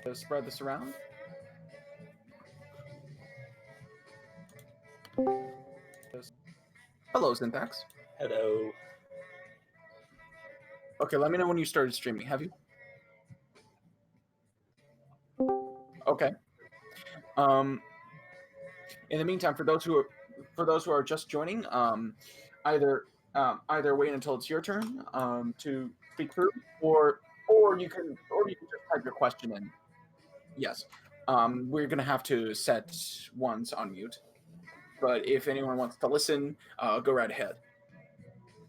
to spread this around. Hello, Syntax. Hello. Okay, let me know when you started streaming. Have you? Okay. Um, in the meantime, for those who are just joining, either either wait until it's your turn to speak through, or you can just type your question in. Yes. We're gonna have to set ones on mute, but if anyone wants to listen, go right ahead.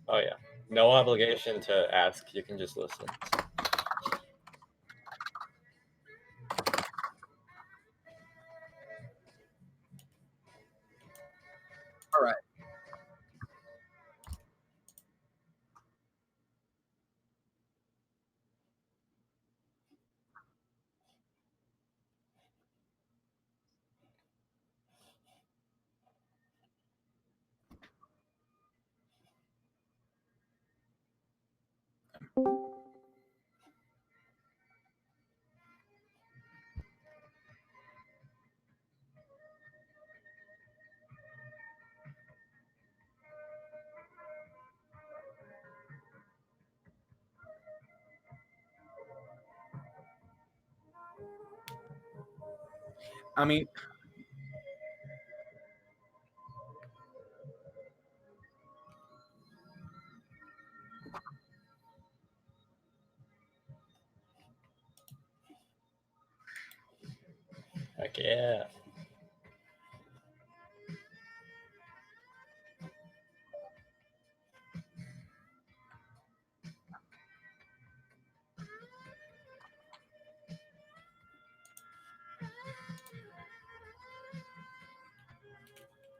Oh yeah. No obligation to ask. You can just listen. All right. I mean, Heck yeah.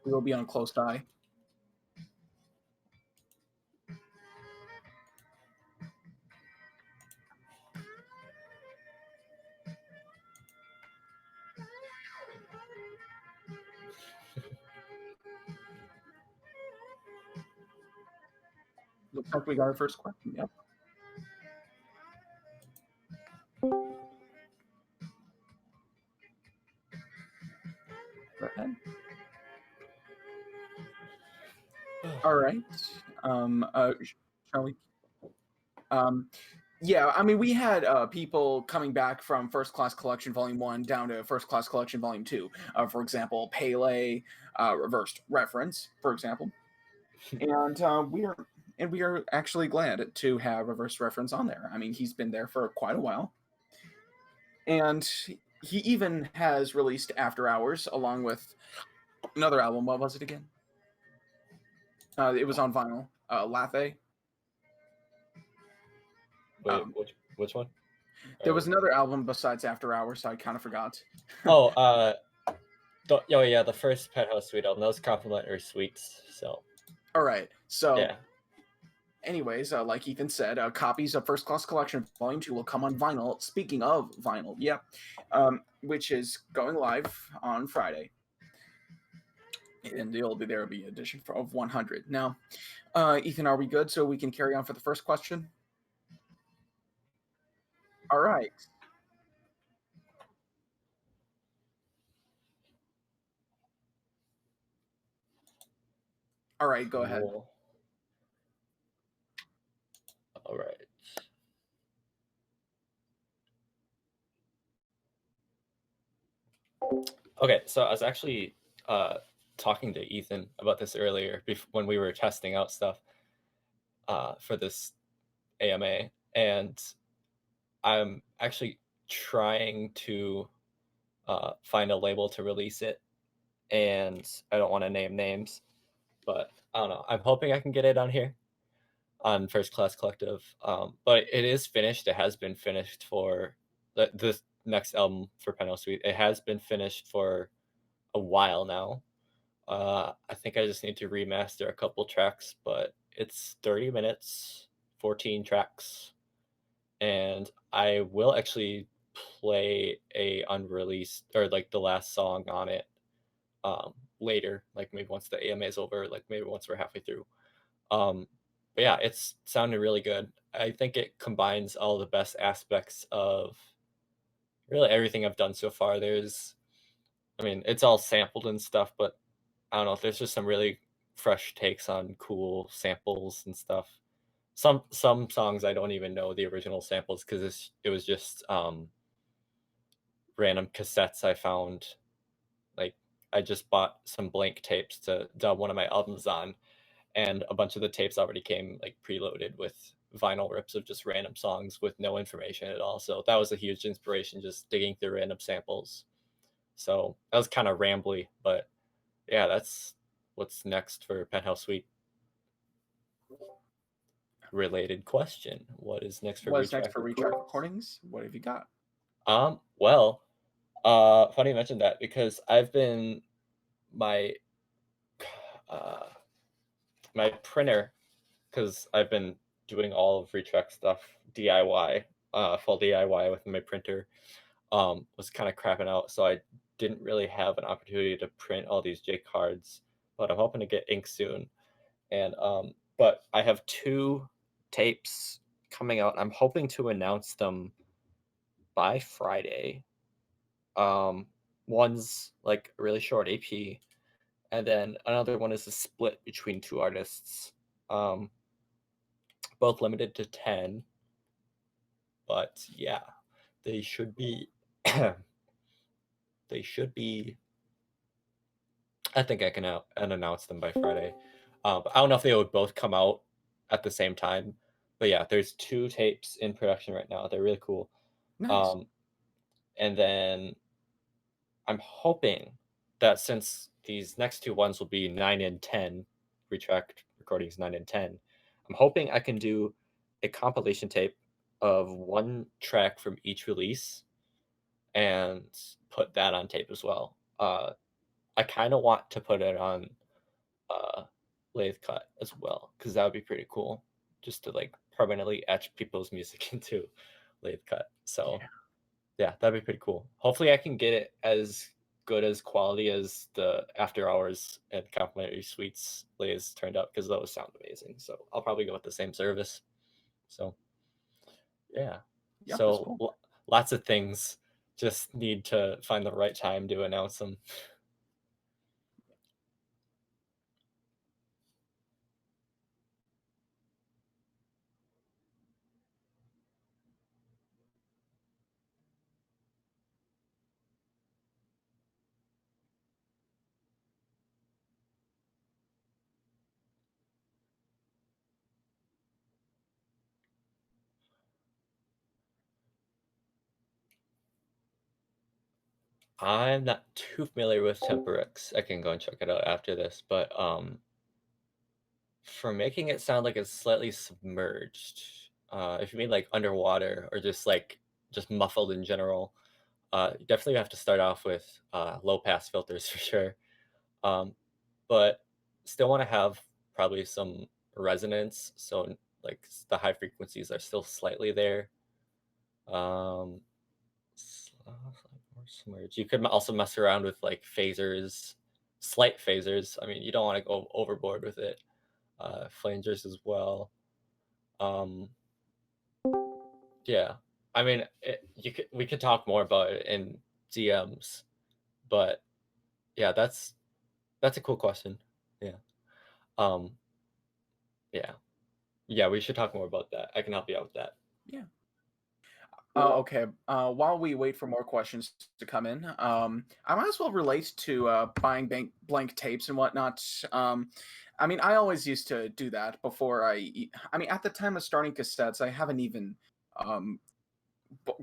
we will be on close eye. Looks like we got our first question. Yep. Go ahead. All right. Shall we? Um, yeah, I mean, we had people coming back from First Class Collection Volume 1 down to First Class Collection Volume 2. For example, Pele, Reversed Reference, for example. And we are actually glad to have Reverse Reference on there. I mean, he's been there for quite a while. And he even has released After Hours along with another album. What was it again? It was on vinyl. Lathe. Wait, which one? There was another album besides After Hours, so I kind of forgot. Oh, yeah, the first Penthouse Suite album. Those complimentary suites. So. All right. So. Yeah. Anyways, like Ethan said, copies of First Class Collection Volume 2 will come on vinyl. Speaking of vinyl, yep, which is going live on Friday. And there will be an edition of 100. Now, Ethan, are we good so we can carry on for the first question? All right. All right, go ahead. All right. Okay, so I was actually talking to Ethan about this earlier when we were testing out stuff for this AMA, and I'm actually trying to find a label to release it, and I don't want to name names, but I don't know. I'm hoping I can get it on here on First Class Collective, but it is finished. It has been finished for this next album for Penthouse Suite. It has been finished for a while now. I think I just need to remaster a couple tracks, but it's 30 minutes, 14 tracks, and I will actually play a unreleased or like the last song on it later, like maybe once the AMA is over, like maybe once we're halfway through. But yeah, it's sounding really good. I think it combines all the best aspects of really everything I've done so far. I mean, it's all sampled and stuff, but I don't know. There's just some really fresh takes on cool samples and stuff. Some songs I don't even know the original samples because it was just random cassettes I found. Like I just bought some blank tapes to dub one of my albums on, and a bunch of the tapes already came like preloaded with vinyl rips of just random songs with no information at all. So that was a huge inspiration, just digging through random samples. So that was kind of rambly, but yeah, that's what's next for Penthouse Suite. Related question: what is next for What's next retrack for retrack recordings? recordings? What have you got? Well, funny you mentioned that because I've been my uh my printer because I've been doing all of retrack stuff DIY, full DIY with my printer. Was kind of crapping out, so I didn't really have an opportunity to print all these J cards. But I'm hoping to get ink soon. And but I have two tapes coming out. I'm hoping to announce them by Friday. Um, one's like a really short AP, and then another one is a split between two artists. Um, both limited to 10, but yeah, they should be they should be I think I can out and announce them by Friday. But I don't know if they would both come out at the same time. But yeah, there's two tapes in production right now. They're really cool. Nice. Um, and then I'm hoping that since these next two ones will be 9 and 10, retract recordings 9 and 10, I'm hoping I can do a compilation tape of one track from each release and put that on tape as well. I kind of want to put it on uh, lathe cut as well because that would be pretty cool just to like permanently etch people's music into lathe cut. So Yeah. yeah, that'd be pretty cool. Hopefully, I can get it as good as quality as the After Hours and Complimentary Suites lathes turned out because those sound amazing. So I'll probably go with the same service. So yeah, Yep, that's so cool. lots of things. Just need to find the right time to announce them. I'm not too familiar with Temperix. I can go and check it out after this, but for making it sound like it's slightly submerged, if you mean like underwater or just like just muffled in general, you definitely have to start off with low pass filters for sure. Um, but still want to have probably some resonance, so like the high frequencies are still slightly there. Um, or submerged. You could also mess around with like phasers, slight phasers. I mean, you don't want to go overboard with it. Flangers as well. Um, yeah, I mean, we could talk more about it in DMs, but yeah, that's a cool question. Yeah. Um, yeah, yeah, we should talk more about that. I can help you out with that. Yeah. Okay. While we wait for more questions to come in, I might as well relate to buying blank tapes and whatnot. I mean, I always used to do that before I mean, at the time of starting cassettes, I haven't even um,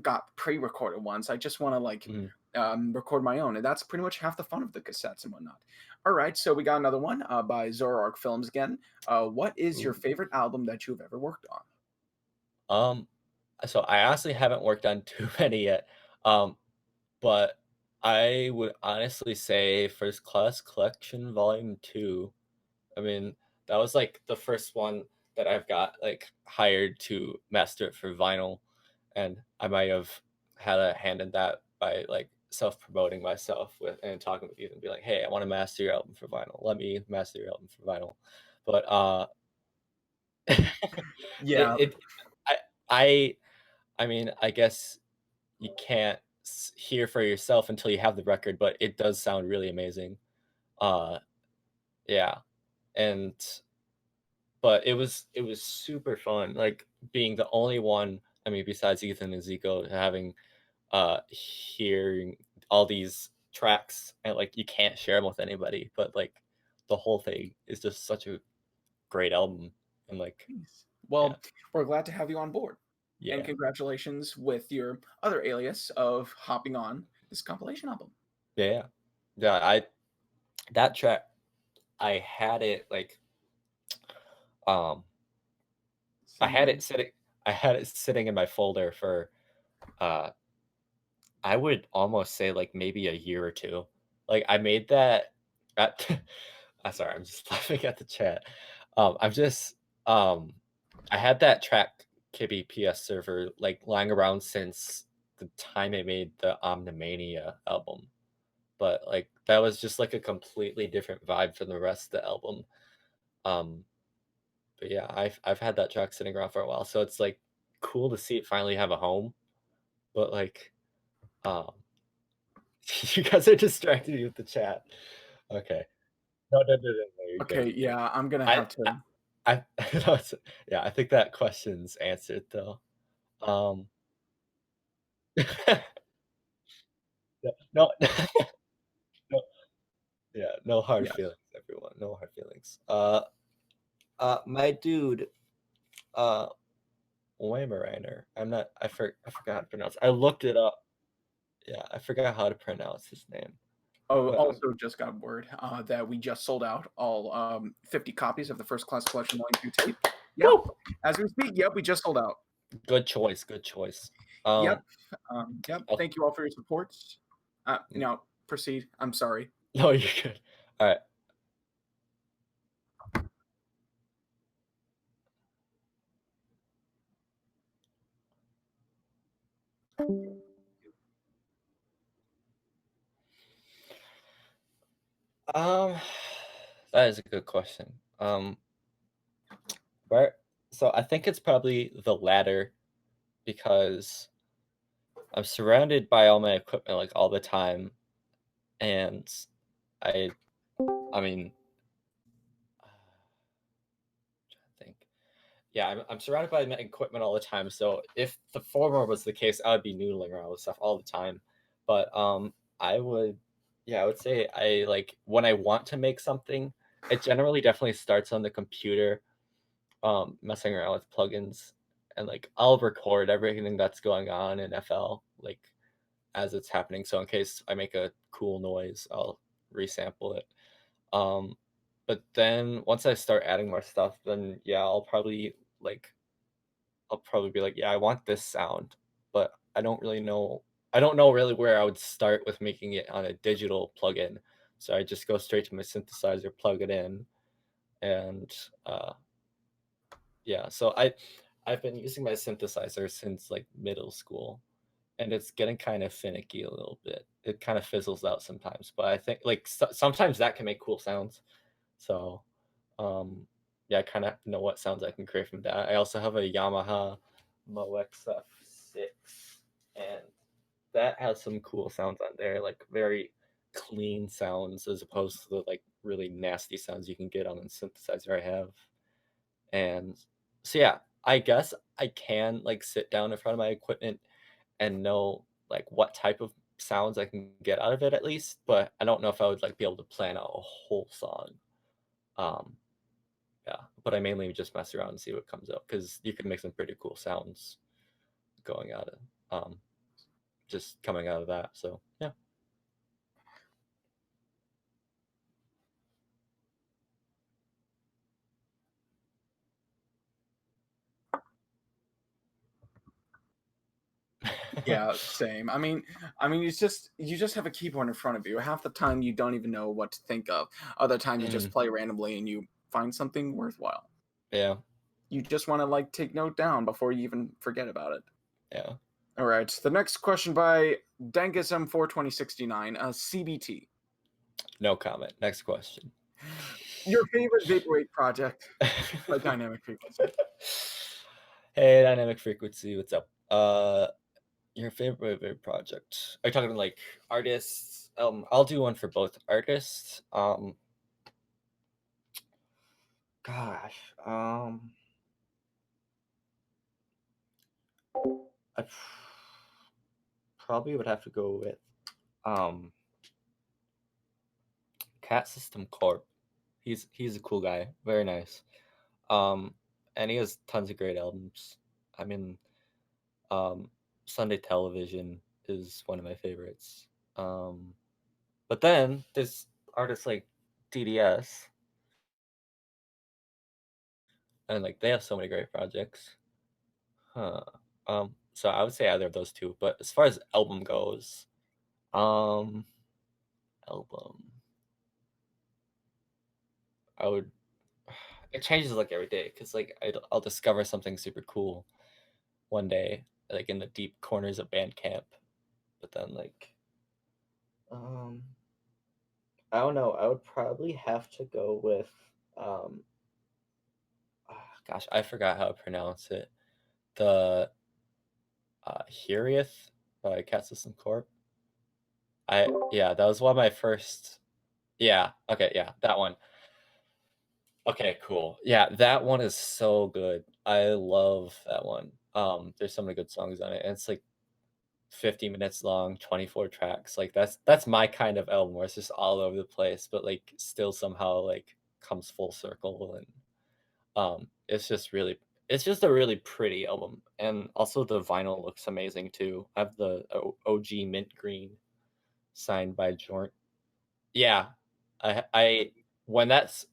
got pre-recorded ones. I just want to like Mhm. record my own, and that's pretty much half the fun of the cassettes and whatnot. All right, so we got another one by Zoroark Films again. What is your Ooh. favorite album that you've ever worked on? Um, so I honestly haven't worked on too many yet. Um, but I would honestly say First Class Collection Volume 2. I mean, that was like the first one that I've got like hired to master it for vinyl, and I might have had a hand in that by like self-promoting myself with and talking with you and be like, "Hey, I want to master your album for vinyl. Let me master your album for vinyl." But Yeah, it I I I mean, I guess you can't hear for yourself until you have the record, but it does sound really amazing. Uh, yeah, and but it was super fun, like, being the only one, I mean, besides Ethan and Zico, having, hearing all these tracks and, like, you can't share them with anybody, but, like, the whole thing is just such a great album, and, like, Nice. yeah, Well, we're glad to have you on board, and yeah, congratulations with your other alias of hopping on this compilation album. yeah, yeah, that track, I had it, like, um, I Sitting had on. it sitting I had it sitting in my folder for, uh I would almost say, like, maybe a year or 2. Like, I made that at I'm sorry, I'm just laughing at the chat. I'm just, um I had that track KBPS server, like, lying around since the time I made the Omnimania album, but, like, that was just, like, a completely different vibe from the rest of the album. Um, but yeah, I've had that track sitting around for a while, so it's, like, cool to see it finally have a home, but, like, um you guys are distracting me with the chat. Okay. No, no, no, no, no, you're good, Okay, you're good. yeah, I'm gonna I have to. no, yeah, I think that question's answered, though. Um, yeah, no, no, yeah, no hard Yes. feelings, everyone, no hard feelings. My dude, uh, Weimaraner, I forgot how to pronounce I looked it up. Yeah, I forgot how to pronounce his name, Oh, but, also just got word that we just sold out all 50 copies of the First Class Collection Volume 2 tape. Yep. woo! As we speak, yep, we just sold out. Good choice, good choice. Yep. Um, Yep. oh, Thank you all for your support. Now proceed. I'm sorry. no, you're good. Alright. Um, that is a good question. Where so I think it's probably the latter because I'm surrounded by all my equipment like all the time, and I I mean, I think yeah, I'm surrounded by my equipment all the time. So if the former was the case, I would be noodling around with stuff all the time. But I would yeah, I would say I like when I want to make something, it generally definitely starts on the computer messing around with plugins and like I'll record everything that's going on in FL like as it's happening. So in case I make a cool noise, I'll resample it. Um, but then once I start adding more stuff, then yeah, like I'll probably be like, yeah, I want this sound, but I don't know really where I would start with making it on a digital plugin. So I just go straight to my synthesizer, plug it in, and yeah, so I've been using my synthesizer since like middle school, and it's getting kind of finicky a little bit. It kind of fizzles out sometimes, but I think like sometimes that can make cool sounds. So, yeah, I kind of know what sounds I can create from that. I also have a Yamaha MoXF6, and that has some cool sounds on there, like very clean sounds as opposed to the like really nasty sounds you can get on the synthesizer I have. And so yeah, I guess I can like sit down in front of my equipment and know like what type of sounds I can get out of it at least, but I don't know if I would like be able to plan out a whole song. Um, yeah, but I mainly just mess around and see what comes out because you can make some pretty cool sounds going out of just coming out of that. So yeah. Yeah, same. I mean, it's just you just have a keyboard in front of you. Half the time you don't even know what to think of. Other times you just Mm, play randomly and you find something worthwhile. yeah, You just want to like take note down before you even forget about it. yeah. All right. The next question by Dangism42069, CBT. No comment. Next question. Your favorite vaporwave project by Dynamic Frequency. Hey, dynamic frequency, what's up? Your favorite project? Are you talking like artists? I'll do one for both artists. Gosh, I probably would have to go with um Cat System Corp. He's a cool guy, very nice. Um, and he has tons of great albums. I mean, um, Sunday Television is one of my favorites. Um, but then there's artists like DDS, and like they have so many great projects. Huh. So I would say either of those two. But as far as album goes, um, album, I would. It changes like every day because like I'll discover something super cool one day, like in the deep corners of Bandcamp. But then like, um, I don't know. I would probably have to go with um, gosh, I forgot how to pronounce it. The Herieth by Cat System Corp. Yeah, that was one of my first. Yeah, okay, yeah, that one. Okay, cool. Yeah, that one is so good. I love that one. There's so many good songs on it, and it's like 50 minutes long, 24 tracks. Like that's my kind of album where it's just all over the place, but like still somehow like comes full circle and it's just a really pretty album. And also the vinyl looks amazing too. I have the OG mint green signed by Jorn. Yeah. I when that's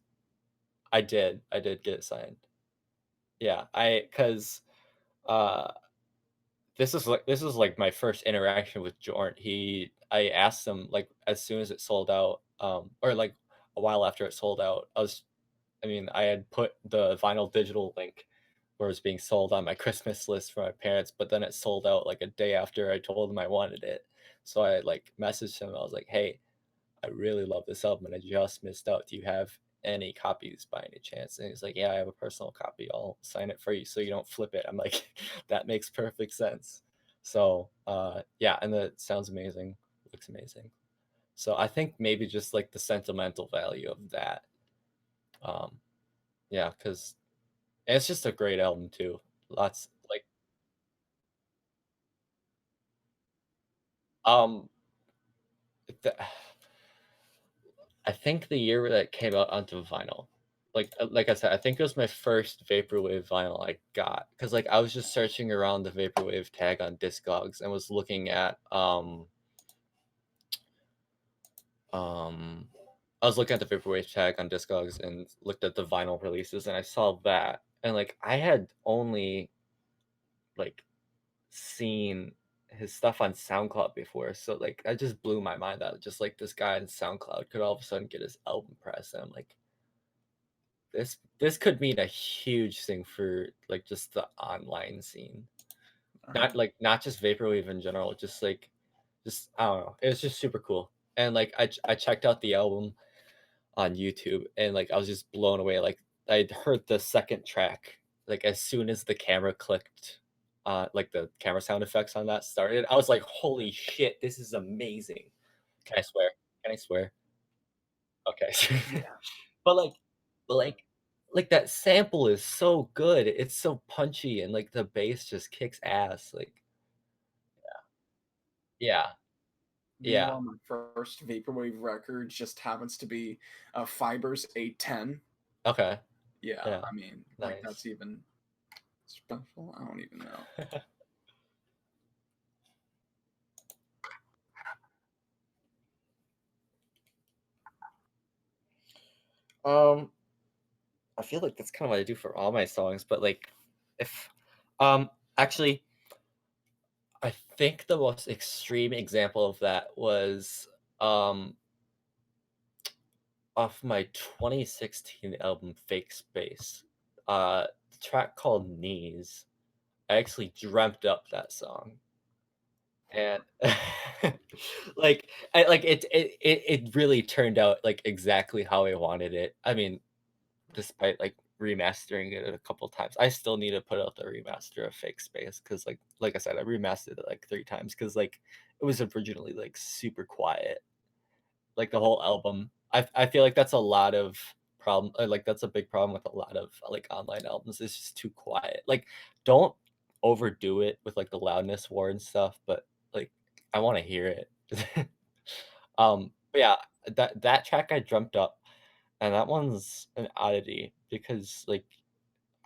I did get it signed. Yeah, I cuz uh this is like my first interaction with Jorn. I asked him like as soon as it sold out, or like a while after it sold out. I mean, I had put the vinyl digital link where it was being sold on my Christmas list for my parents, but then it sold out like a day after I told them I wanted it. So I like messaged him. I was like, "Hey, I really love this album and I just missed out. Do you have any copies by any chance?" And he's like, "Yeah, I have a personal copy. I'll sign it for you so you don't flip it." I'm like, "That makes perfect sense." So, yeah, and it sounds amazing. Looks amazing. So I think maybe just like the sentimental value of that. Um, yeah, because it's just a great album too. Lots like um, the, I think the year that it came out onto vinyl. Like I said, I think it was my first vaporwave vinyl I got because like I was just searching around the vaporwave tag on Discogs and was looking at um I was looking at the vaporwave tag on Discogs and looked at the vinyl releases and I saw that and like I had only like seen his stuff on SoundCloud before, so like that just blew my mind that just like this guy on SoundCloud could all of a sudden get his album pressed and I'm like this could mean a huge thing for like just the online scene. Uh-huh. Not just vaporwave in general, just like just I don't know. It was just super cool. And like I checked out the album on YouTube and like I was just blown away. Like I'd heard the second track like as soon as the camera clicked like the camera sound effects on that started. I was like, "Holy shit, this is amazing." Can I swear? Can I swear? Okay. Yeah. But but like like that sample is so good. It's so punchy and like the bass just kicks ass. Like yeah, yeah. Meanwhile, my first vaporwave record just happens to be Fiber's 810. Okay. Yeah, Yeah. I mean, like Nice. that's even special. I don't even know. Um, I feel like that's kind of what I do for all my songs, but like if um actually I think the most extreme example of that was um off my 2016 album Fake Space. The track called Knees. I actually dreamt up that song. And like it really turned out like exactly how I wanted it. I mean, despite like remastering it a couple times. I still need to put out the remaster of Fake Space because like I said, I remastered it like 3 times because like it was originally like super quiet, like the whole album. I feel like that's a lot of problem. Like that's a big problem with a lot of like online albums. It's just too quiet. Like don't overdo it with like the loudness war and stuff, but like I want to hear it. But yeah, that track I dreamt up, and that one's an oddity because like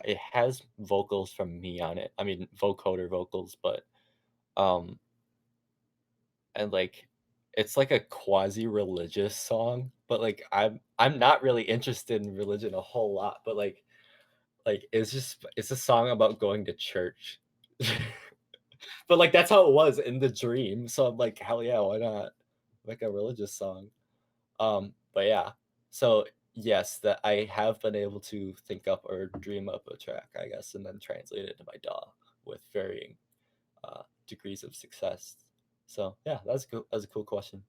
it has vocals from me on it. I mean, vocoder vocals, but um, and like it's like a quasi-religious song, but like I'm not really interested in religion a whole lot, but like it's a song about going to church. But like that's how it was in the dream. So I'm like, hell yeah, why not? Like a religious song. But yeah. So yes, that I have been able to think up or dream up a track, I guess, and then translate it to my DAW with varying degrees of success. So yeah, that's cool. That's a cool question.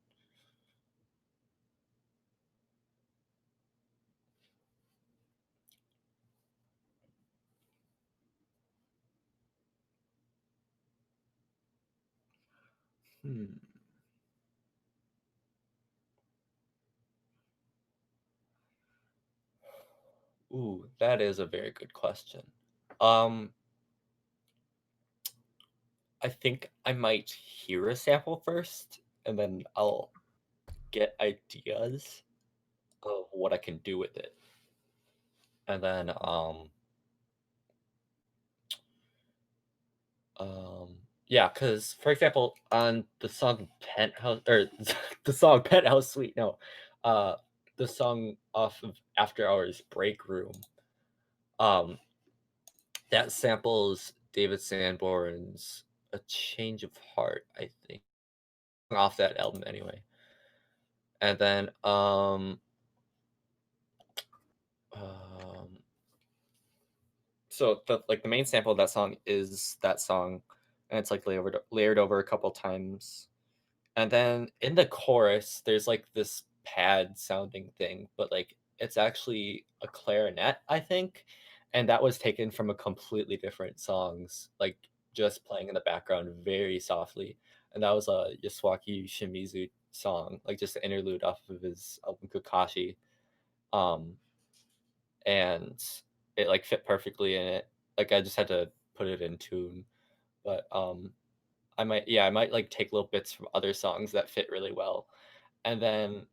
Hmm. Ooh, that is a very good question. Um, I think I might hear a sample first, and then I'll get ideas of what I can do with it. And then yeah, because for example, on the song Penthouse or the song Penthouse Suite, no, uh, the song off of After Hours Break Room, um, that samples David Sanborn's A Change of Heart, I think, off that album anyway. And then um so the main sample of that song is that song, and it's like layered over a couple times. And then in the chorus, there's like this pad sounding thing, but like it's actually a clarinet, I think. And that was taken from a completely different songs, like just playing in the background very softly. And that was a Yasuaki Shimizu song, like just an interlude off of his album Kakashi. Um, and it like fit perfectly in it. Like I just had to put it in tune. But I might like take little bits from other songs that fit really well. And then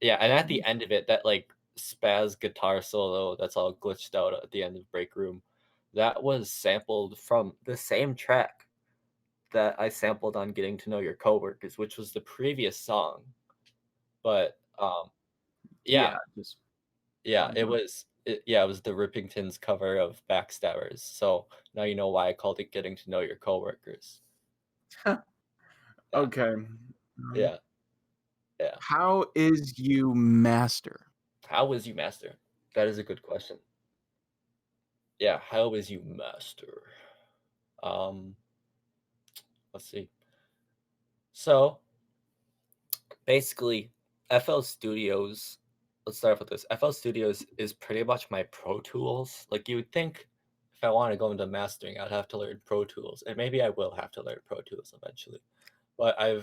yeah, and at the end of it, that like spaz guitar solo that's all glitched out at the end of Break Room, that was sampled from the same track that I sampled on Getting to Know Your Coworkers, which was the previous song. But Yeah, yeah, just yeah, fun one. it was the Rippingtons cover of Backstabbers. So now you know why I called it Getting to Know Your Coworkers. Yeah, Okay. yeah, yeah. How is you master? How was you master? That is a good question. Yeah, how is you master? Um, let's see. So basically, FL Studios. Let's start off with this. FL Studios is pretty much my Pro Tools. Like you would think, if I want to go into mastering, I'd have to learn Pro Tools, and maybe I will have to learn Pro Tools eventually. But I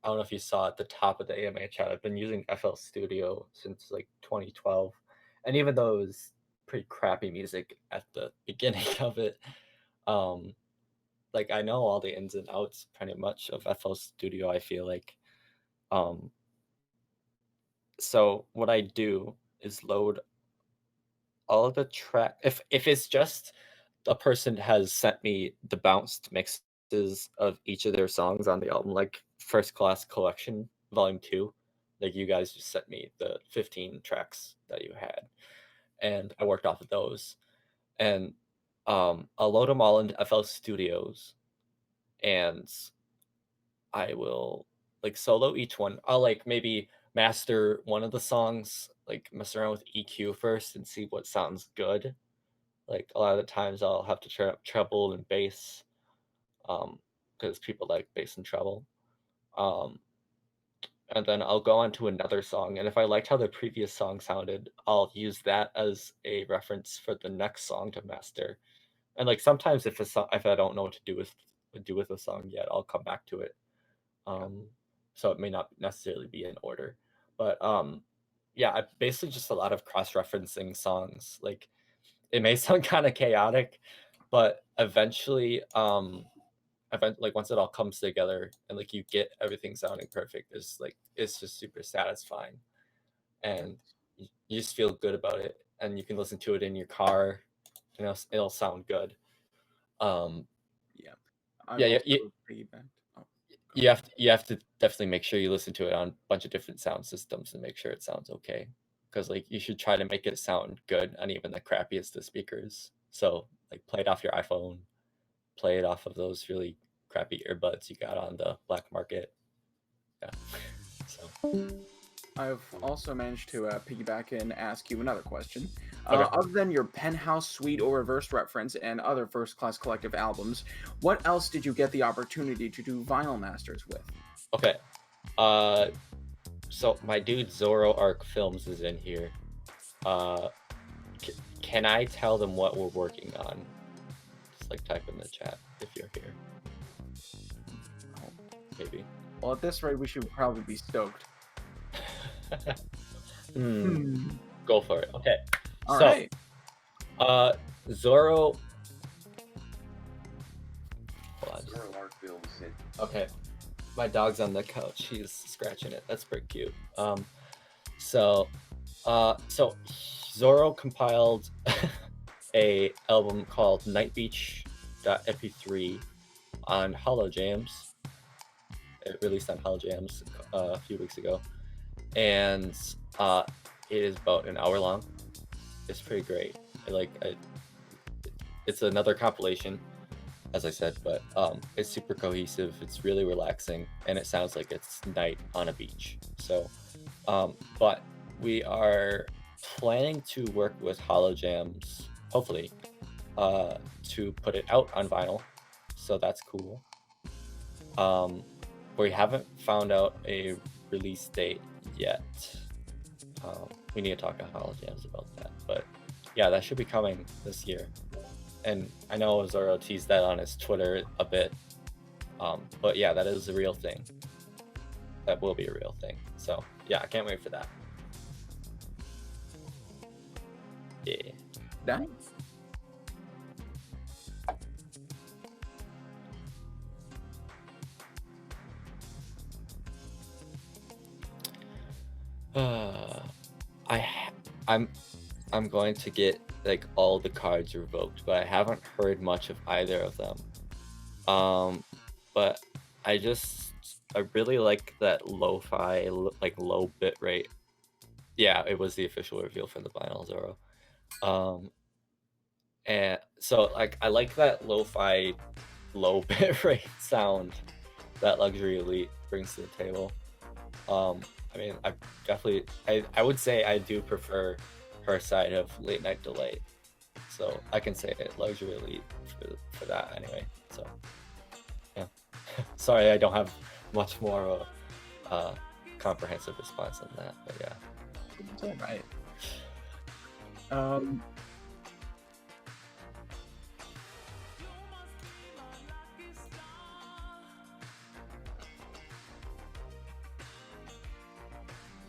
don't know if you saw at the top of the AMA chat, I've been using FL Studio since like 2012. And even though it was pretty crappy music at the beginning of it, um, like I know all the ins and outs pretty much of FL Studio, I feel like. Um, so what I do is load all of the track if it's just a person has sent me the bounced mixes of each of their songs on the album, like First Class Collection Volume 2, like you guys just sent me the 15 tracks that you had, and I worked off of those, and I'll load them all into FL Studios, and I will like solo each one. I'll like maybe master one of the songs, like mess around with EQ first and see what sounds good. Like a lot of the times I'll have to turn up treble and bass, because people like bass and treble. Um, and then I'll go on to another song, and if I liked how the previous song sounded, I'll use that as a reference for the next song to master. And like sometimes if I don't know what to do with a song yet, I'll come back to it. Yeah. So it may not necessarily be in order, but yeah, basically just a lot of cross-referencing songs. Like it may sound kind of chaotic, but eventually, like once it all comes together and like you get everything sounding perfect, it's just super satisfying, and you just feel good about it, and you can listen to it in your car, and it'll sound good. Um, Yeah. I've yeah, yeah, also piggybacked. Oh, go ahead. you have to definitely make sure you listen to it on a bunch of different sound systems and make sure it sounds okay. Because like you should try to make it sound good on even the crappiest of speakers. So like play it off your iPhone, play it off of those really crappy earbuds you got on the black market. Yeah. So I've also managed to piggyback and ask you another question. okay. Other than your Penthouse suite or reverse reference and other first class collective albums, what else did you get the opportunity to do vinyl masters with? Okay. So my dude Zorro Arc Films is in here. Can I tell them what we're working on? Just like type in the chat if you're here. Maybe. Well, at this rate, we should probably be stoked. Go for it. Okay. All so, right. Zorro. Hold on. Zorro Art Films said, Okay. My dog's on the couch. He's scratching it. That's pretty cute. So Zorro compiled a album called Night Beach.mp3 on Hollow Jams. It released on Hollow Jams a few weeks ago, and it is about an hour long. It's pretty great. It's another compilation, as I said, but it's super cohesive. It's really relaxing, and it sounds like it's night on a beach. So, but we are planning to work with Hollow Jams, hopefully, to put it out on vinyl. So that's cool. We haven't found out a release date yet. We need to talk to Hollow Jams about that. But yeah, that should be coming this year. And I know Zorro teased that on his Twitter a bit. But yeah, that is a real thing. That will be a real thing. So yeah, I can't wait for that. Yeah. Nice. I'm going to get like all the cards revoked, but I haven't heard much of either of them. But I really like that lo-fi, like low bit rate. Yeah, it was the official reveal for the vinyl Zorro. And so like I like that lo-fi low bit rate sound that Luxury Elite brings to the table. I mean, I would say I do prefer her side of Late Night Delay, so I can say it Luxury Elite for that anyway. So yeah, sorry I don't have much more of a comprehensive response on that, but yeah. It's all right.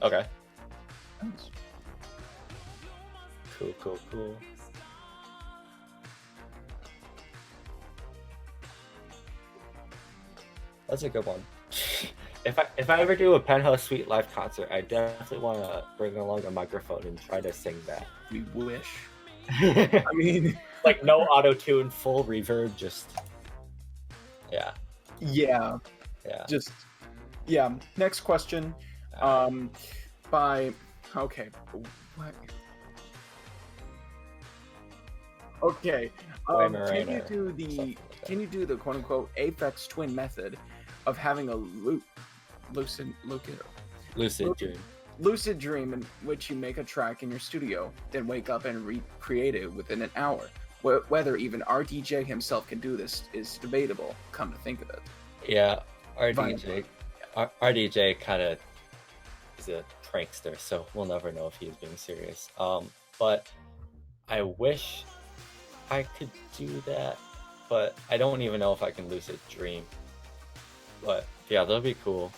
Okay. Thanks. Cool. That's a good one. If I ever do a Penthouse Suite live concert, I definitely want to bring along a microphone and try to sing that. We wish. I mean, like no auto tune, full reverb, just yeah. Just yeah. Next question. By okay. What? Okay. Can you do the quote unquote Aphex Twin method of having a lucid dream in which you make a track in your studio, then wake up and recreate it within an hour? Whether even RDJ himself can do this is debatable, come to think of it. Yeah, RDJ kind of he's a prankster, so we'll never know if he's being serious. But I wish I could do that, but I don't even know if I can lucid dream. But yeah, that'll be cool.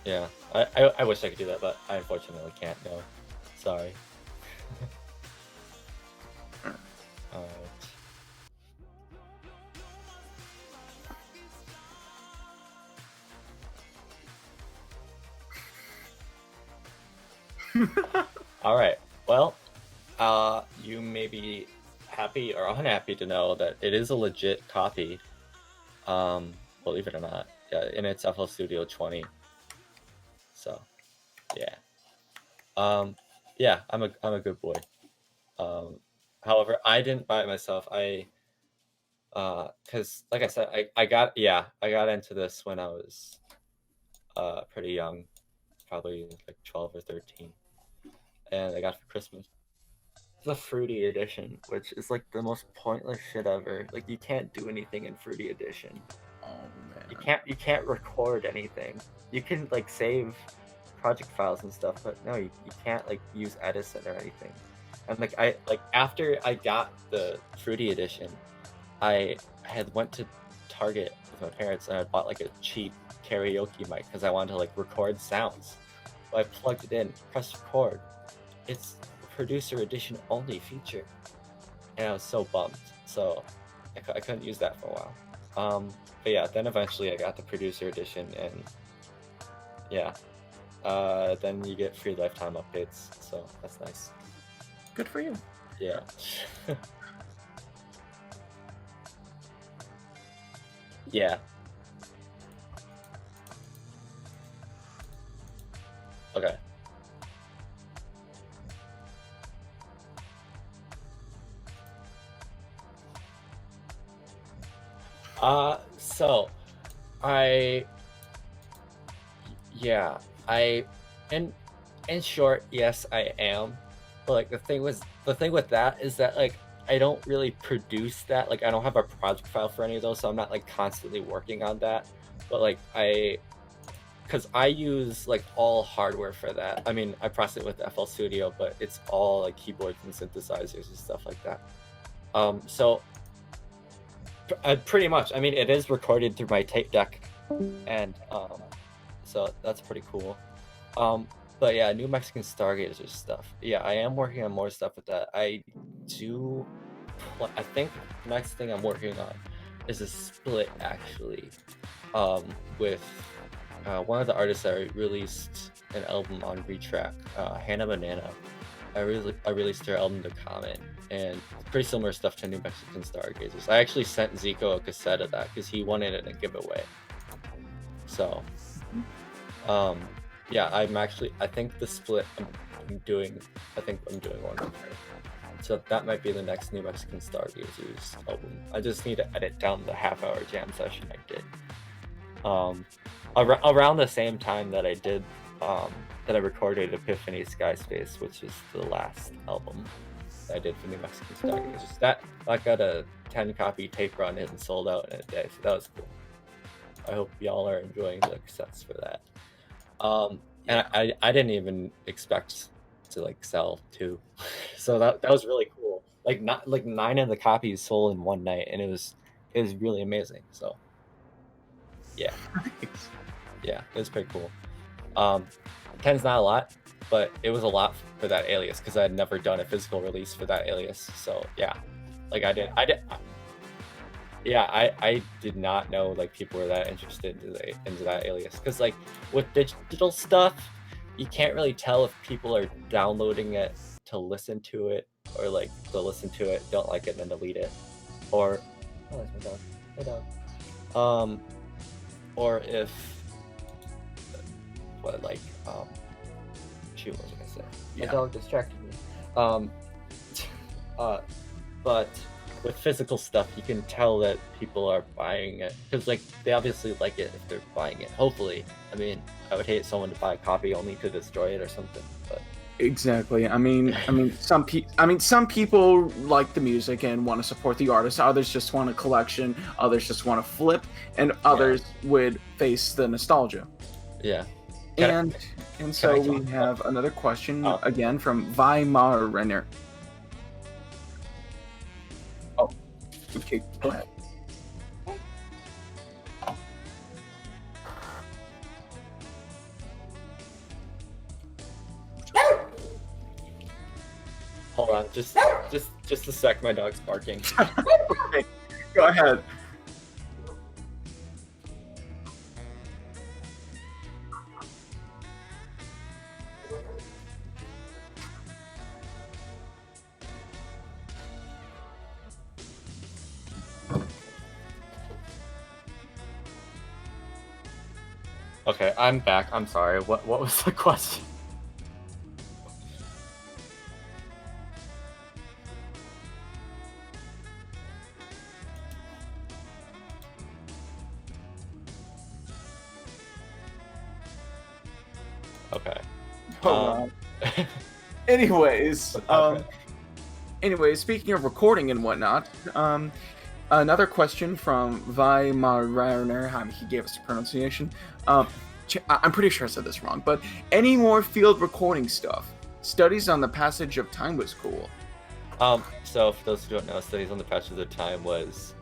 Yeah, I wish I could do that, but I unfortunately can't. No, sorry. Alright. All right. Well, you may be happy or unhappy to know that it is a legit copy. Believe it or not, yeah, and it's FL Studio 20. So, yeah. Yeah, I'm a good boy. However, I didn't buy it myself. Because like I said, I got into this when I was pretty young, probably like 12 or 13, and I got it for Christmas. The Fruity Edition, which is like the most pointless shit ever. Like, you can't do anything in Fruity Edition. Oh man. You can't record anything. You can like save project files and stuff, but no, you can't like use Edison or anything. And like after I got the Fruity Edition, I had went to Target with my parents and I bought like a cheap karaoke mic because I wanted to like record sounds. So I plugged it in, pressed record. It's producer edition only feature, and I was so bummed. So I couldn't use that for a while. But yeah, then eventually I got the producer edition, and yeah, then you get free lifetime updates, so that's nice. Good for you. Yeah. Yeah. Okay. So in short, yes, I am. But like the thing with that is that like I don't really produce that. Like I don't have a project file for any of those, so I'm not like constantly working on that. But like because I use like all hardware for that. I mean, I process it with FL Studio, but it's all like keyboards and synthesizers and stuff like that. So pretty much, I mean, it is recorded through my tape deck, and so that's pretty cool. But yeah, New Mexican Stargazer stuff. Yeah, I am working on more stuff with that. I think the next thing I'm working on is a split actually, with one of the artists that released an album on Retrack, Hannah Banana. I released her album The Common, and pretty similar stuff to New Mexican Stargazers. I actually sent Zico a cassette of that because he wanted it in a giveaway. So, yeah, I think the split I'm doing one with her. So that might be the next New Mexican Stargazers album. I just need to edit down the half-hour jam session I did. Around the same time that I did that I recorded Epiphany Sky Space, which is the last album that I did for New Mexican Stargazers. That got a 10-copy tape run and sold out in a day, so that was cool. I hope y'all are enjoying the cassettes for that. And I didn't even expect to like sell two, so that was really cool. Like 9 of the copies sold in one night, and it was really amazing. So yeah. Yeah, it was pretty cool. 10's not a lot, but it was a lot for that alias because I had never done a physical release for that alias. So yeah, like I did not know like people were that interested into that alias, because like with digital stuff, you can't really tell if people are downloading it to listen to it, or like they'll listen to it, don't like it, and then delete it, or oh, that's my dog. Hey dog. Or if what like shoot, what was I gonna say? My dog distracted me. But with physical stuff, you can tell that people are buying it because like they obviously like it if they're buying it. Hopefully, I mean, I would hate someone to buy a copy only to destroy it or something. But Exactly. Some people like the music and want to support the artist. Others just want a collection. Others just want to flip, and Yeah, others would face the nostalgia. yeah. Can And can I so we talk about? have another question Oh, again from Weimar Renner. Oh, okay, go ahead. hold on, just a sec. My dog's barking. Okay, go ahead. Okay, I'm back. I'm sorry. What was the question? Okay. Hold on. Anyways, Okay. speaking of recording and whatnot, another question from Weimaraner. He gave us the pronunciation. I'm pretty sure I said this wrong, but any more field recording stuff? Studies on the passage of time was cool. So for those who don't know, Studies on the Passage of Time was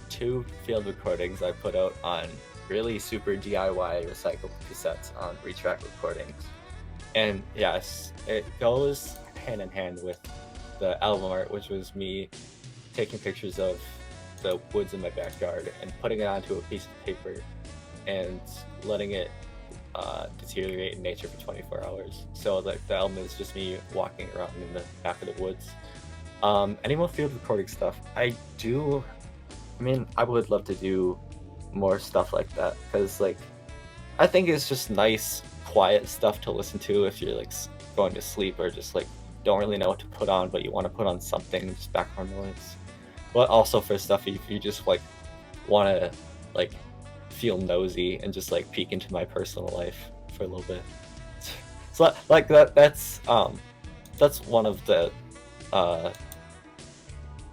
2 field recordings I put out on really super DIY recycled cassettes on retrack recordings. And yes, it goes hand in hand with the album art, which was me taking pictures of the woods in my backyard and putting it onto a piece of paper and letting it deteriorate in nature for 24 hours. So like the album is just me walking around in the back of the woods. Any more field recording stuff? I mean, I would love to do more stuff like that because like I think it's just nice, quiet stuff to listen to if you're like going to sleep or just like don't really know what to put on, but you want to put on something, just background noise. But also for stuff if you just like want to like feel nosy and just like peek into my personal life for a little bit. So like that's one of the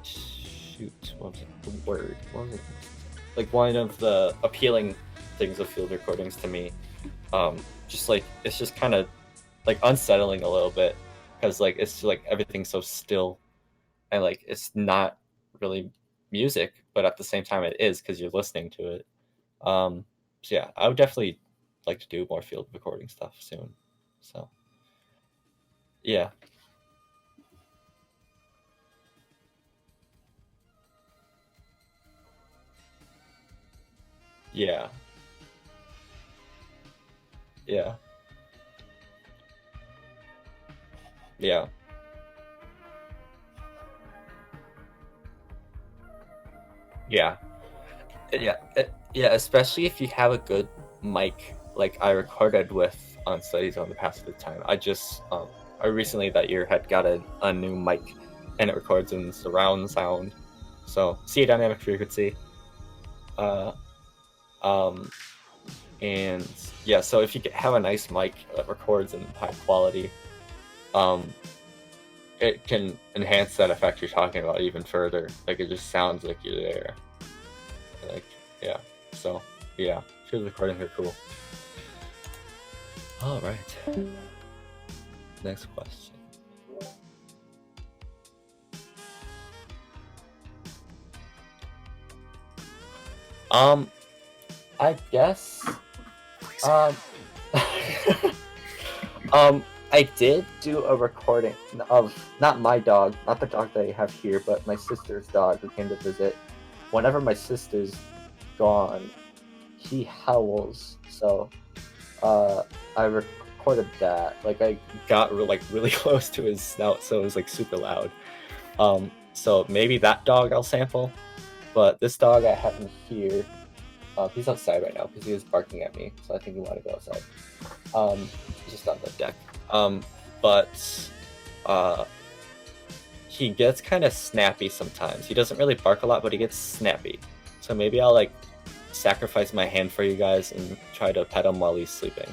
shoot, what was it? The word? What was it? Like one of the appealing things of field recordings to me. Just like it's just kind of like unsettling a little bit because like it's like everything's so still and like it's not really music, but at the same time it is because you're listening to it. So yeah, I would definitely like to do more field recording stuff soon. So yeah, yeah, yeah, yeah, yeah. Yeah, especially if you have a good mic, like I recorded with on Studies on the Passage of Time. I recently that year had got a new mic, and it records in surround sound, so see dynamic frequency. Uh, um, and yeah, so if you have a nice mic that records in high quality, um, it can enhance that effect you're talking about even further. Like it just sounds like you're there. Like yeah, so yeah, field recordings are cool. All right, next question. Um, I guess um I did do a recording of not my dog, not the dog that I have here, but my sister's dog who came to visit. Whenever my sister's gone, he howls. So I recorded that. Like I got like really close to his snout, so it was like super loud. So maybe that dog I'll sample, but this dog I have in here. He's outside right now because he was barking at me, so I think he wanted to go outside. He's just on the deck. But he gets kind of snappy sometimes. He doesn't really bark a lot, but he gets snappy. So maybe I'll like sacrifice my hand for you guys and try to pet him while he's sleeping.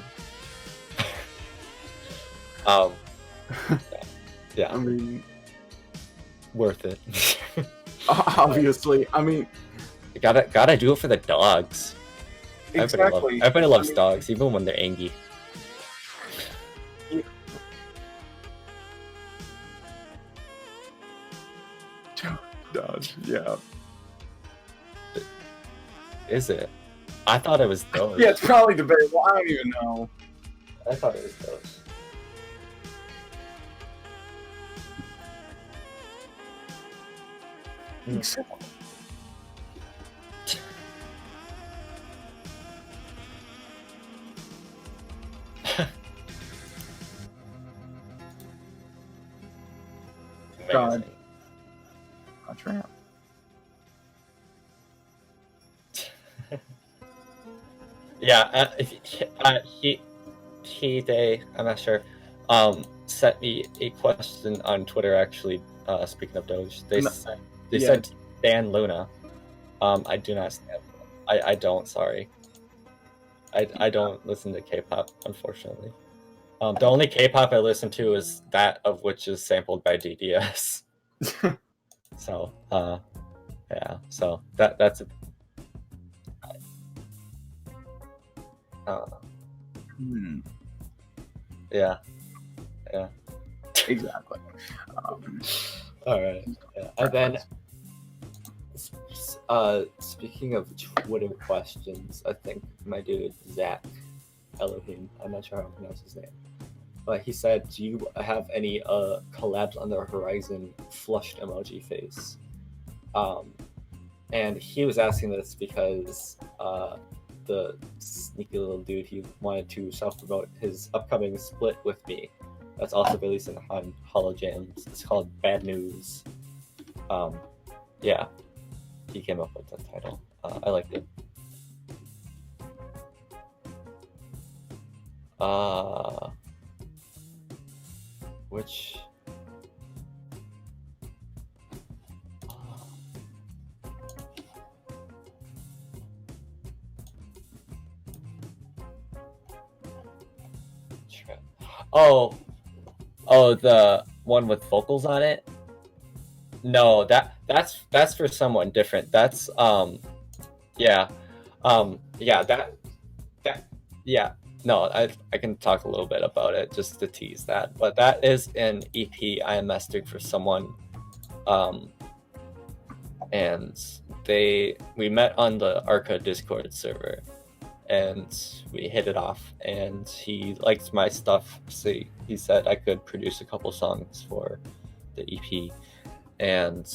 um, Yeah, I mean, worth it. obviously. I mean, gotta do it for the dogs. exactly. Everybody I loves mean, dogs, even when they're angry. yeah. Does, yeah. Is it? I thought it was Doge. Yeah, it's probably debatable. I don't even know. I thought it was Doge. Exactly. God. A tramp. Yeah, they, I'm not sure, sent me a question on Twitter, actually, speaking of Doge. They No, said, yeah. Stan Luna. I do not stand. I don't, sorry. I don't listen to K-pop, unfortunately. The only K-pop I listen to is that of which is sampled by DDS. So, yeah, so that's it. Hmm. Yeah. Exactly. All right. Yeah. And then, speaking of Twitter questions, I think my dude Zach Elohim, I'm not sure how to pronounce his name, but he said, "Do you have any collabs on the horizon?" Flushed emoji face. And he was asking this because the sneaky little dude, he wanted to self-promote his upcoming split with me. That's also releasing on Hollow Jams. It's called Bad News. Yeah, he came up with that title. I liked it. Which? Oh, the one with vocals on it? No, that's for someone different. That's yeah. Yeah, that yeah. No, I can talk a little bit about it just to tease that. But that is an EP I mastered for someone. And we met on the Arca Discord server, and we hit it off, and he liked my stuff, so he said I could produce a couple songs for the EP. And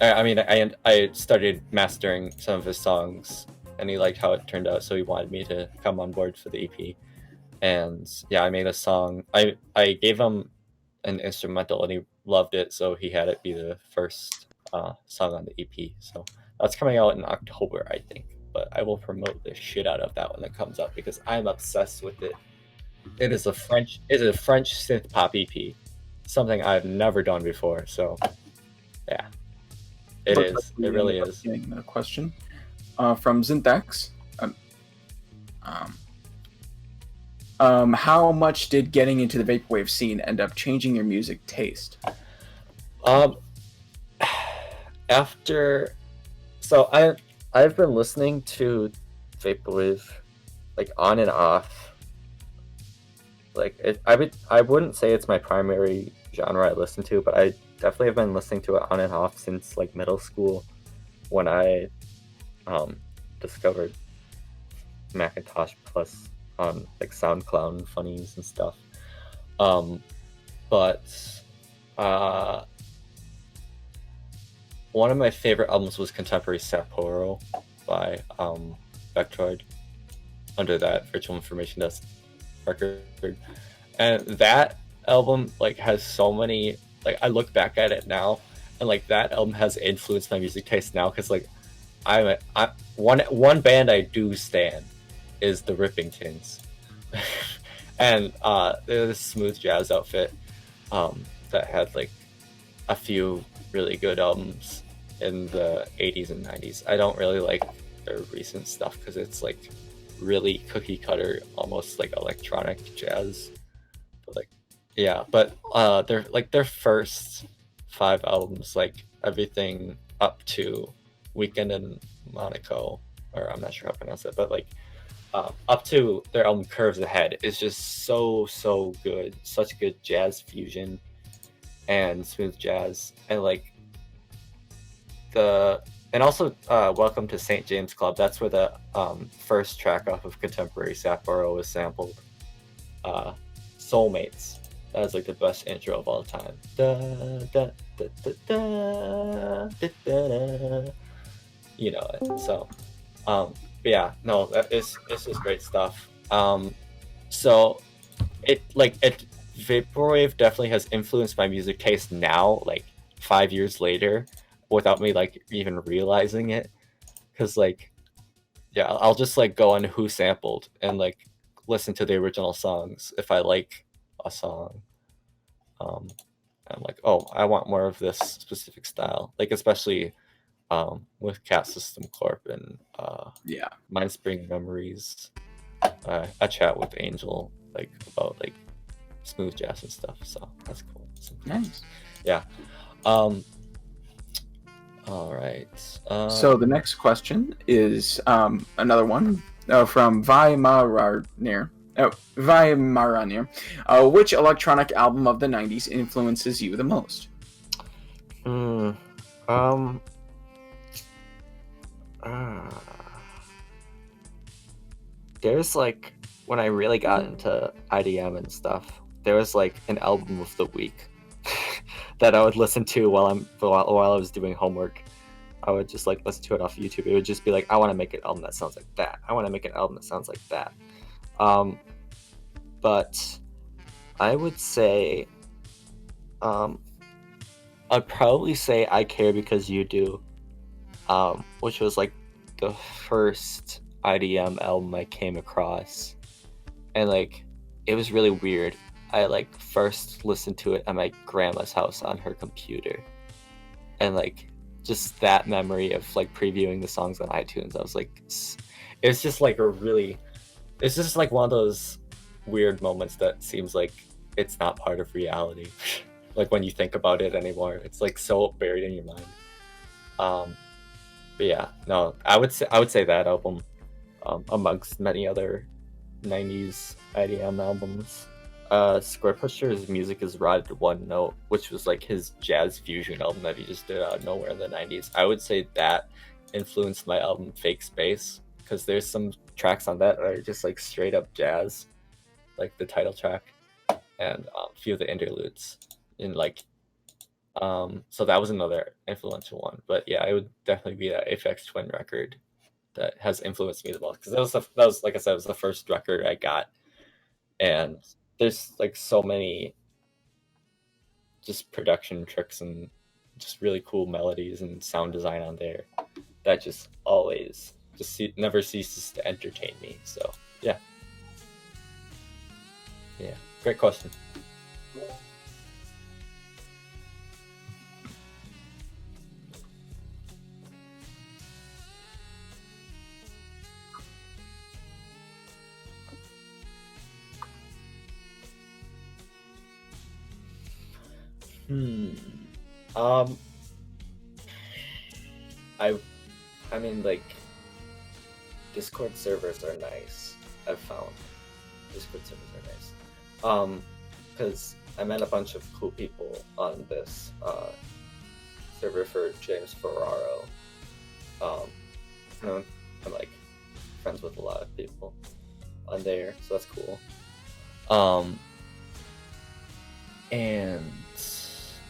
I started mastering some of his songs, and he liked how it turned out, so he wanted me to come on board for the EP. And yeah, I made a song. I gave him an instrumental, and he loved it, so he had it be the first song on the EP. So that's coming out in October, I think. But I will promote the shit out of that when it comes up, because I'm obsessed with it. It is a French synth pop EP, something I've never done before. So yeah, it is. It really is. A question from Zinthex. How much did getting into the vaporwave scene end up changing your music taste? I've been listening to vaporwave like on and off. Like I wouldn't say it's my primary genre I listen to, but I definitely have been listening to it on and off since like middle school, when I discovered Macintosh Plus on like SoundCloud and Funnies and stuff. But one of my favorite albums was Contemporary Sapporo by Vectroid, under that Virtual Information Desk record. And that album like has so many, like, I look back at it now, and like that album has influenced my music taste now, because like one band I do stan is the Rippingtons. And they're this smooth jazz outfit that had like a few really good albums in the 80s and 90s. I don't really like their recent stuff because it's like really cookie cutter, almost like electronic jazz. But like, Yeah, but they're like their first 5 albums, like everything up to Weekend in Monaco, or I'm not sure how to pronounce it, but like up to their album Curves Ahead is just so good. Such good jazz fusion and smooth jazz, and like the and also Welcome to St. James Club. That's where the first track off of Contemporary Sapporo was sampled. Soulmates. That was like the best intro of all time. Da, da, da, da, da, da, da, da. You know it. So, but yeah, no, it's just great stuff. So it vaporwave definitely has influenced my music taste now, like 5 years later, without me like even realizing it. Because like, yeah, I'll just like go on Who Sampled and like listen to the original songs if I like a song. I'm like, oh, I want more of this specific style, like especially with Cat System Corp and Yeah. Mind Spring Memories. I chat with Angel like about like smooth jazz and stuff, so that's cool. Nice. Yeah. All right. So the next question is another one from Vaimaranir. Which electronic album of the 90s influences you the most? There's like, when I really got into IDM and stuff, there was like an album of the week that I would listen to while I was doing homework. I would just like listen to it off YouTube. It would just be like, I want to make an album that sounds like that. I want to make an album that sounds like that. But I would say, I'd probably say I Care Because You Do, which was like the first IDM album I came across. And like, it was really weird. I like first listened to it at my grandma's house on her computer. And like, just that memory of like previewing the songs on iTunes, I was like, it's just like it's just like one of those weird moments that seems like it's not part of reality. Like when you think about it anymore, it's like so buried in your mind. But yeah, no, I would say that album, amongst many other 90s IDM albums. Square Pusher's Music is Rotted One Note, which was like his jazz fusion album that he just did out of nowhere in the 90s. I would say that influenced my album Fake Space, because there's some tracks on that are just like straight up jazz, like the title track and a few of the interludes. And like, so that was another influential one. But yeah, it would definitely be that Aphex Twin record that has influenced me the most, because that was like I said, it was the first record I got. And there's like so many just production tricks and just really cool melodies and sound design on there that just always never ceases to entertain me. So yeah, great question. I mean, like, Discord servers are nice. I've found Discord servers are nice. Because I met a bunch of cool people on this server for James Ferraro. I'm like friends with a lot of people on there, so that's cool. And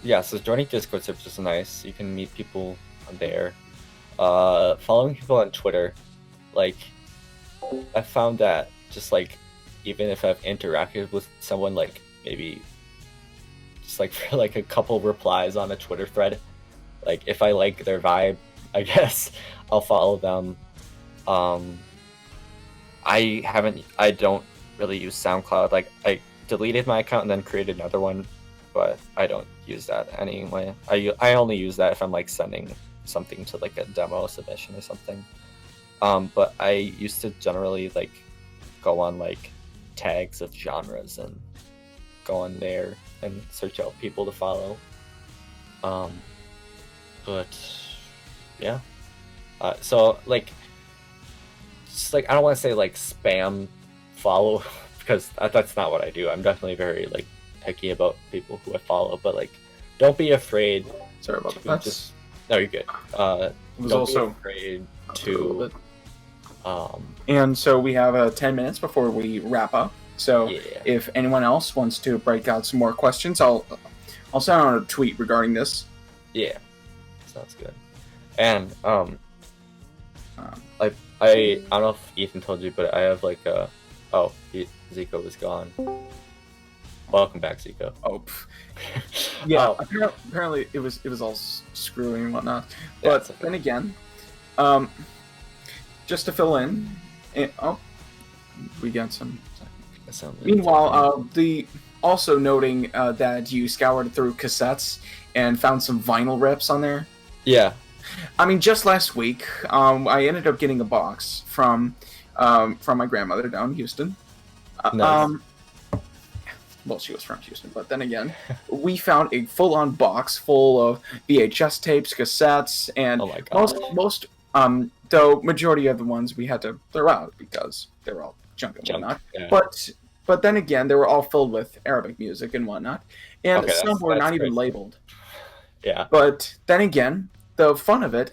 yeah, so joining Discord servers is nice. You can meet people on there. Following people on Twitter, like, I found that just like, even if I've interacted with someone, like maybe just like for like a couple replies on a Twitter thread, like if I like their vibe, I guess I'll follow them. I don't really use SoundCloud. Like, I deleted my account and then created another one, but I don't use that anyway. I only use that if I'm like sending something to like a demo submission or something. But I used to generally like go on like tags of genres and go on there and search out people to follow. But yeah, so like, just like I don't want to say like spam follow because that's not what I do. I'm definitely very like picky about people who I follow, but like, don't be afraid. Sorry about to that. just no, you're good. It was Don't also be afraid to. And so we have 10 minutes before we wrap up. So Yeah. if anyone else wants to break out some more questions, I'll send out a tweet regarding this. Yeah, sounds good. And I don't know if Ethan told you, but I have like Zico was gone. Welcome back, Zico. Oh, yeah. Apparently it was all screwy and whatnot. But okay. Then again, just to fill in, we got some. Meanwhile, also noting that you scoured through cassettes and found some vinyl rips on there. Yeah. I mean, just last week, I ended up getting a box from my grandmother down in Houston. Nice. Well, she was from Houston, but then again, we found a full-on box full of VHS tapes, cassettes, and most though majority of the ones we had to throw out because they were all junk and whatnot. Yeah. But then again, they were all filled with Arabic music and whatnot, and some were not even labeled. Yeah. But then again, half the fun of it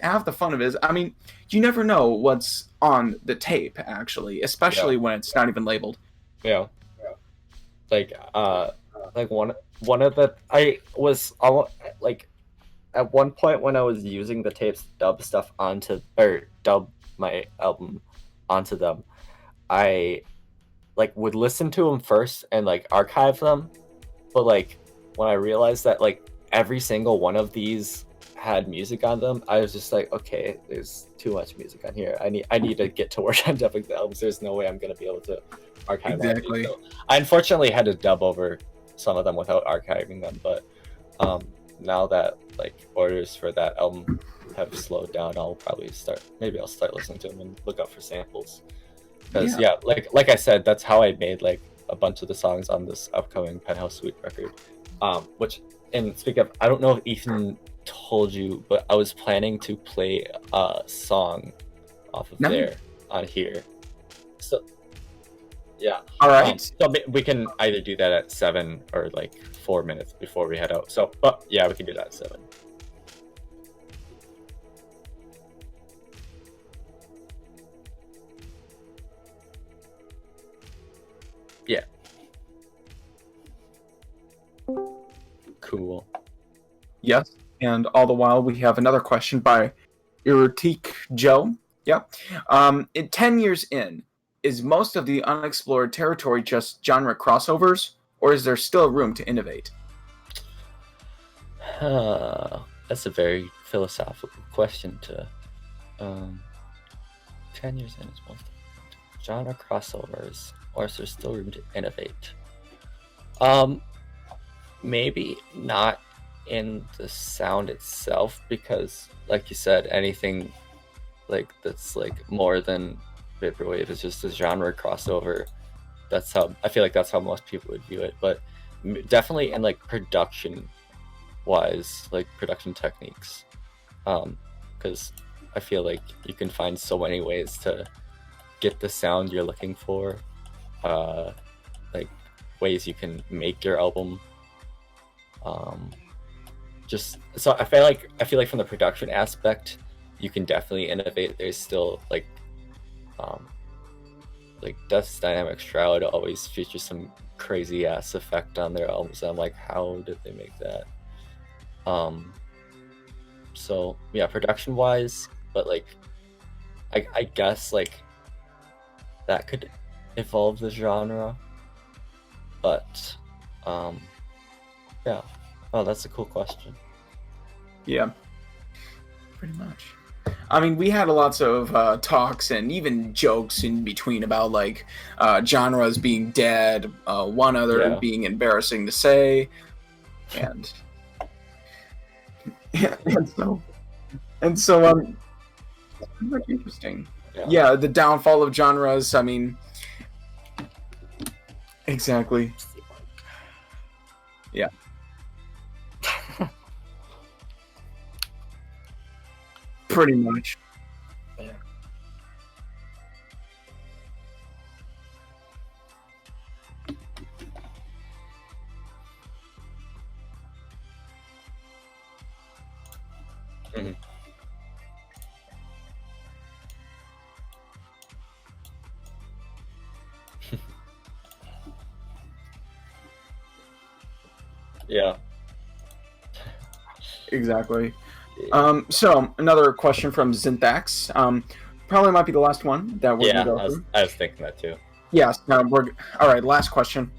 is, I mean, you never know what's on the tape, actually, especially when it's not even labeled. Yeah. Like one of the at one point when I was using the tapes to dub my album onto them, I like would listen to them first and like archive them, but like when I realized that like every single one of these had music on them, I was just like, okay, there's too much music on here. I need to get to work on dubbing the albums. There's no way I'm gonna be able to archive exactly. So I unfortunately had to dub over some of them without archiving them, but now that like orders for that album have slowed down, I'll start listening to them and look out for samples. Because like I said, that's how I made like a bunch of the songs on this upcoming Penthouse Suite record. And speaking of, I don't know if Ethan told you, but I was planning to play a song off of there on here. So yeah. All right. So we can either do that at 7 or like 4 minutes before we head out. So, but yeah, we can do that at 7. Yeah. Cool. Yes. And all the while, we have another question by Erotique Joe. Yeah. 10 years in, is most of the unexplored territory just genre crossovers, or is there still room to innovate? That's a very philosophical question to 10 years in, is most of genre crossovers, or is there still room to innovate? Maybe not in the sound itself, because like you said, anything like that's like more than vaporwave is just a genre crossover. That's how I feel like that's how most people would view it. But definitely in like production wise, like production techniques, because I feel like you can find so many ways to get the sound you're looking for, like ways you can make your album. Just so I feel like from the production aspect, you can definitely innovate. There's still like Death's Dynamic Shroud always features some crazy ass effect on their albums. I'm like, how did they make that? So yeah, production wise, but like I guess like that could evolve the genre, but yeah. Oh, that's a cool question. Yeah, pretty much. I mean, we had lots of talks and even jokes in between about like genres being dead, one other being embarrassing to say, and and so pretty much interesting. Yeah, the downfall of genres. I mean, exactly. Pretty much. Yeah. Mhm. Yeah. Exactly. Yeah. So another question from Zintax. Probably might be the last one that we're gonna Yeah, go I was through. I was thinking that too. Yes. We're all right. Last question.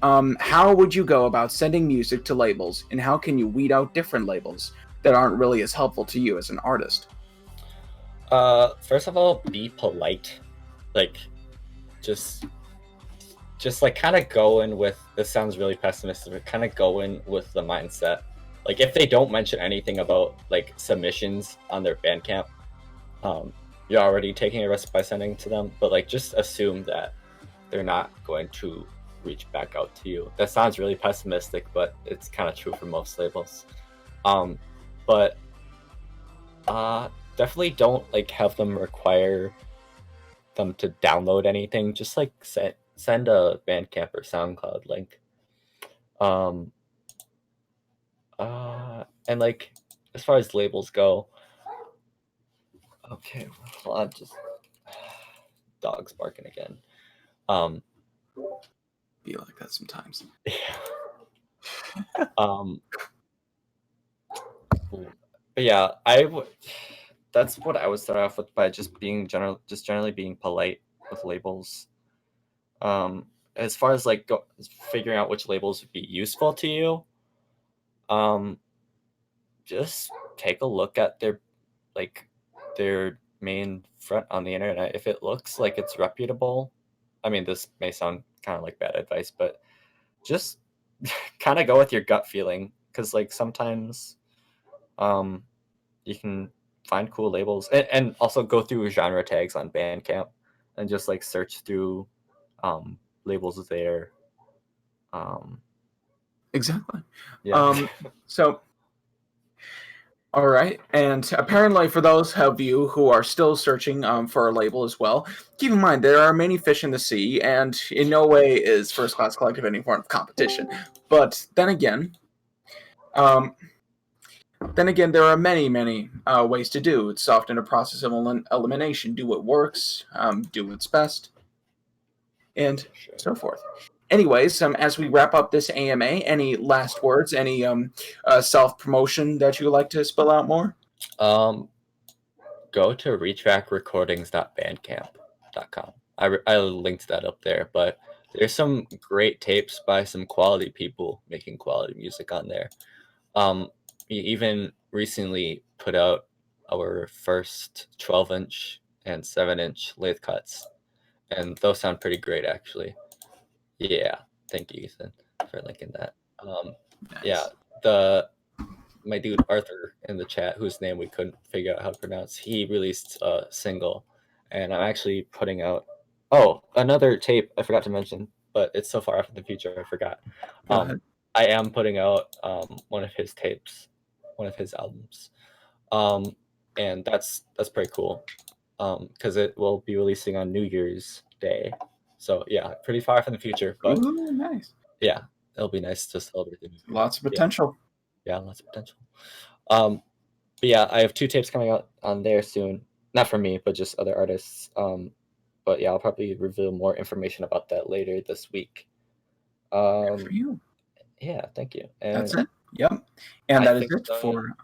How would you go about sending music to labels, and how can you weed out different labels that aren't really as helpful to you as an artist? First of all, be polite. Like, just like kind of go in with, this sounds really pessimistic, but kind of go in with the mindset. Like, if they don't mention anything about like submissions on their Bandcamp, you're already taking a risk by sending to them. But like, just assume that they're not going to reach back out to you. That sounds really pessimistic, but it's kind of true for most labels. But definitely don't like have them require them to download anything. Just like send a Bandcamp or SoundCloud link. Um, and like, as far as labels go, okay, well, I'm just dogs barking again. Be like that sometimes. Yeah. But yeah, that's what I would start off with, by just being generally being polite with labels. As far as like figuring out which labels would be useful to you, just take a look at their main front on the internet. If it looks like it's reputable, I mean, this may sound kind of like bad advice, but just kind of go with your gut feeling, because like sometimes you can find cool labels, and also go through genre tags on Bandcamp and just like search through labels there. Exactly. Yeah. So all right, and apparently for those of you who are still searching for a label as well, keep in mind there are many fish in the sea, and in no way is First Class Collective any form of competition. But um, then again, there are many ways to do. It's often a process of elimination. Do what works, do what's best, and Sure. so forth. Anyways, as we wrap up this AMA, any last words? Any self promotion that you would like to spill out more? Go to retrackrecordings.bandcamp.com. I linked that up there, but there's some great tapes by some quality people making quality music on there. We even recently put out our first 12-inch and 7-inch lathe cuts, and those sound pretty great, actually. Yeah, thank you, Ethan, for linking that. Nice. Yeah, my dude Arthur in the chat, whose name we couldn't figure out how to pronounce, he released a single, and I'm actually putting out another tape I forgot to mention, but it's so far off in the future I forgot. Go ahead. I am putting out one of his tapes, one of his albums, and that's pretty cool, because it will be releasing on New Year's Day. So yeah, pretty far off in the future, but Ooh, nice. yeah, it'll be nice to celebrate the New Year. Lots of potential. Yeah, lots of potential. But yeah, I have 2 tapes coming out on there soon. Not for me, but just other artists. But yeah, I'll probably reveal more information about that later this week. Good for you. Yeah, thank you. And That's it. Yep. And I that is think it so. for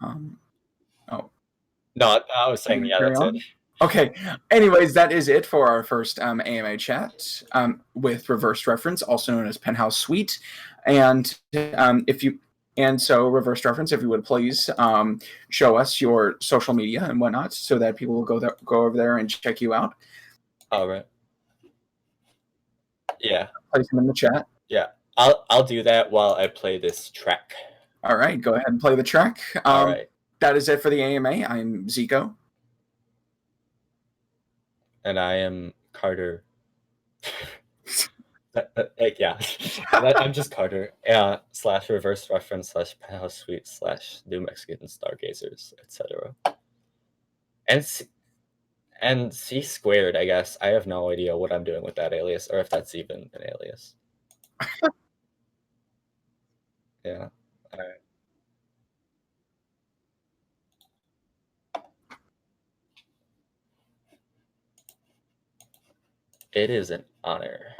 No, I was saying, yeah, carry that's on. it. Okay. Anyways, that is it for our first AMA chat with Reversed Reference, also known as Penthouse Suite. And so Reversed Reference, if you would please show us your social media and whatnot, so that people will go over there and check you out. All right. Yeah. Place them in the chat. Yeah. I'll do that while I play this track. All right, go ahead and play the track. All right. That is it for the AMA. I'm Zico. And I am Carter. Yeah. I'm just Carter. / reverse reference / Penthouse Suite / New Mexican Stargazers, etc. And C squared, I guess. I have no idea what I'm doing with that alias, or if that's even an alias. Yeah. All right. It is an honor.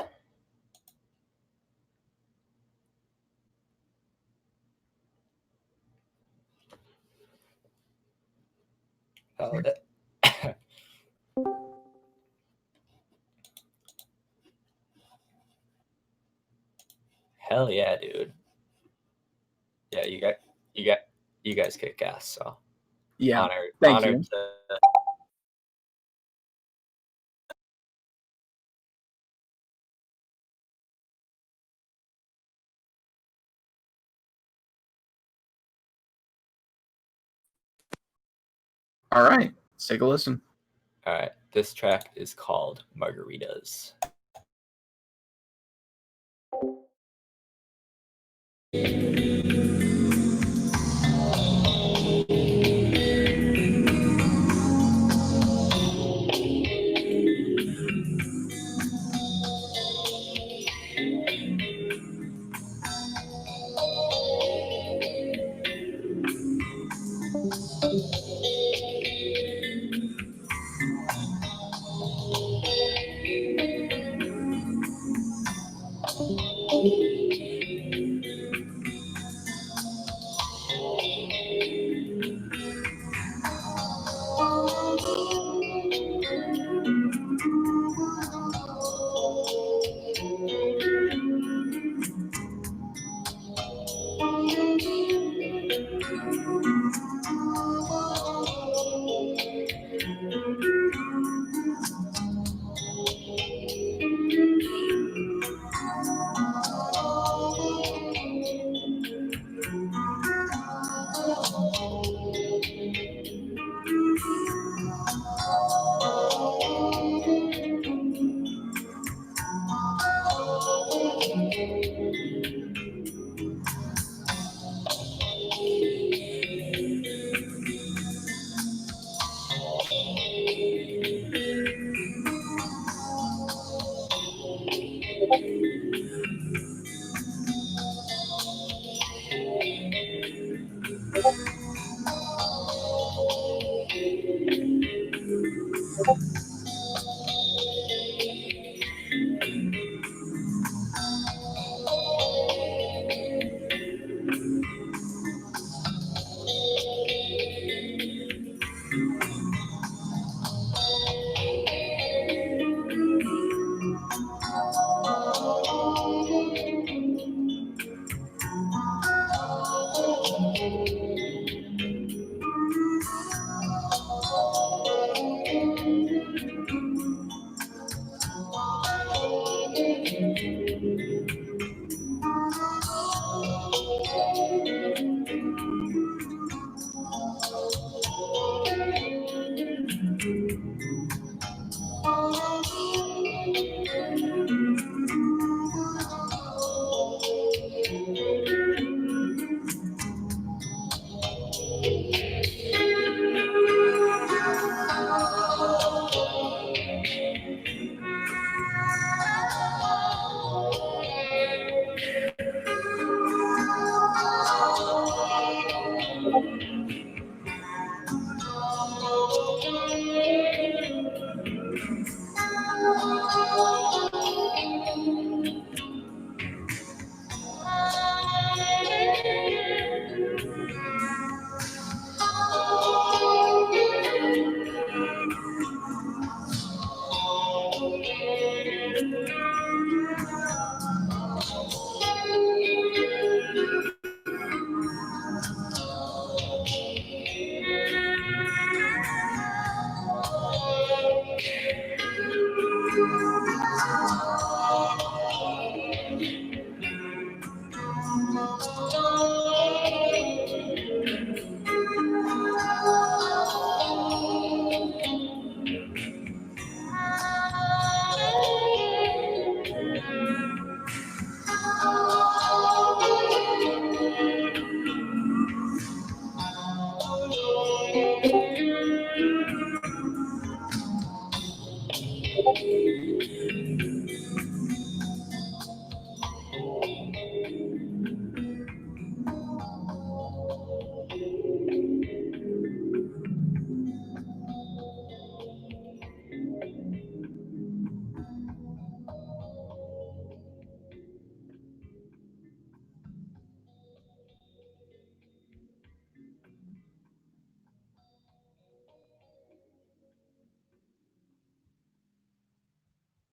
Oh, hell yeah, dude. Yeah, you got you guys kick ass. So Yeah. Thank honored you. to. All right. Let's take a listen. All right, this track is called Margaritas.